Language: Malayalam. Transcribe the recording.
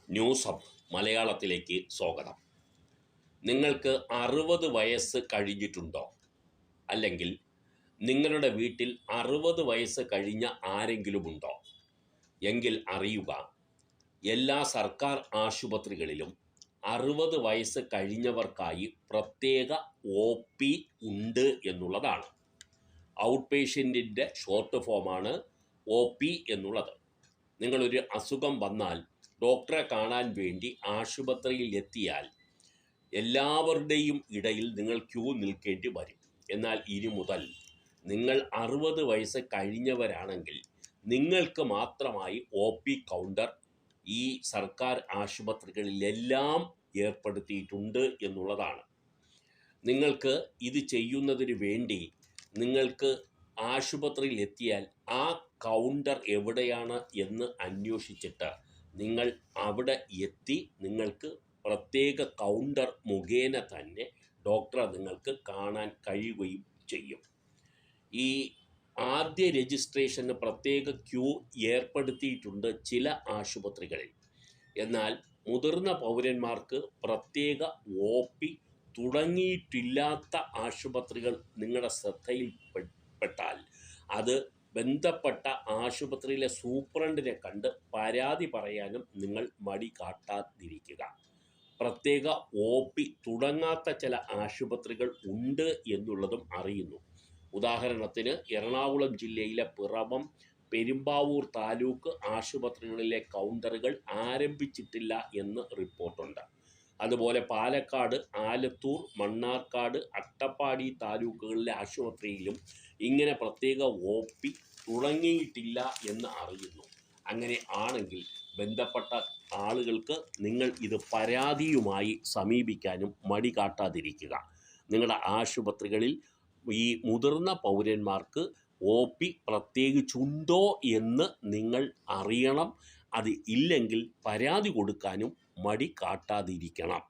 ന്യൂസ് ഹബ് മലയാളത്തിലേക്ക് സ്വാഗതം. നിങ്ങൾക്ക് 60 വയസ്സ് കഴിഞ്ഞിട്ടുണ്ടോ? അല്ലെങ്കിൽ നിങ്ങളുടെ വീട്ടിൽ 60 വയസ്സ് കഴിഞ്ഞ ആരെങ്കിലുമുണ്ടോ? എങ്കിൽ അറിയുക, എല്ലാ സർക്കാർ ആശുപത്രികളിലും 60 വയസ്സ് കഴിഞ്ഞവർക്കായി പ്രത്യേക OP ഉണ്ട് എന്നുള്ളതാണ്. ഔട്ട് പേഷ്യൻറ്റിൻ്റെ ഷോർട്ട് ഫോമാണ് OP എന്നുള്ളത്. നിങ്ങളൊരു അസുഖം വന്നാൽ ഡോക്ടറെ കാണാൻ വേണ്ടി ആശുപത്രിയിൽ എത്തിയാൽ എല്ലാവരുടെയും ഇടയിൽ നിങ്ങൾ ക്യൂ നിൽക്കേണ്ടി വരും. എന്നാൽ ഇനി മുതൽ നിങ്ങൾ 60 വയസ്സ് കഴിഞ്ഞവരാണെങ്കിൽ നിങ്ങൾക്ക് മാത്രമായി OP കൗണ്ടർ ഈ സർക്കാർ ആശുപത്രികളിലെല്ലാം ഏർപ്പെടുത്തിയിട്ടുണ്ട് എന്നുള്ളതാണ്. നിങ്ങൾക്ക് ഇത് ചെയ്യുന്നതിന് വേണ്ടി നിങ്ങൾക്ക് ആശുപത്രിയിൽ എത്തിയാൽ ആ കൗണ്ടർ എവിടെയാണ് എന്ന് അന്വേഷിച്ചിട്ട് നിങ്ങൾ അവിടെ എത്തി നിങ്ങൾക്ക് പ്രത്യേക കൗണ്ടർ മുഖേന തന്നെ ഡോക്ടറെ നിങ്ങൾക്ക് കാണാൻ കഴിയുകയും ചെയ്യും. ഈ ആദ്യ രജിസ്ട്രേഷന് പ്രത്യേക ക്യൂ ഏർപ്പെടുത്തിയിട്ടുണ്ട് ചില ആശുപത്രികളിൽ. എന്നാൽ മുതിർന്ന പൗരന്മാർക്ക് പ്രത്യേക OP തുടങ്ങിയിട്ടില്ലാത്ത ആശുപത്രികൾ നിങ്ങളുടെ ശ്രദ്ധയിൽപ്പെട്ടാൽ അത് ബന്ധപ്പെട്ട ആശുപത്രിയിലെ സൂപ്രണ്ടിനെ കണ്ട് പരാതി പറയാനും നിങ്ങൾ മടി കാട്ടാതിരിക്കുക. പ്രത്യേക OP തുടങ്ങാത്ത ചില ആശുപത്രികൾ ഉണ്ട് എന്നുള്ളതും അറിയുന്നു. ഉദാഹരണത്തിന് എറണാകുളം ജില്ലയിലെ പിറവം, പെരുമ്പാവൂർ താലൂക്ക് ആശുപത്രികളിലെ കൗണ്ടറുകൾ ആരംഭിച്ചിട്ടില്ല എന്ന് റിപ്പോർട്ടുണ്ട്. അതുപോലെ പാലക്കാട്, ആലത്തൂർ, മണ്ണാർക്കാട്, അട്ടപ്പാടി താലൂക്കുകളിലെ ആശുപത്രിയിലും ഇങ്ങനെ പ്രത്യേക OP തുടങ്ങിയിട്ടില്ല എന്ന് അറിയുന്നു. അങ്ങനെ ആണെങ്കിൽ ബന്ധപ്പെട്ട ആളുകൾക്ക് നിങ്ങൾ ഇത് പരാതിയുമായി സമീപിക്കാനും മടി കാട്ടാതിരിക്കുക. നിങ്ങളുടെ ആശുപത്രികളിൽ ഈ മുതിർന്ന പൗരന്മാർക്ക് OP പ്രത്യേകിച്ചുണ്ടോ എന്ന് നിങ്ങൾ അറിയണം. അത് ഇല്ലെങ്കിൽ പരാതി കൊടുക്കാനും മടി കാട്ടാതിരിക്കണം.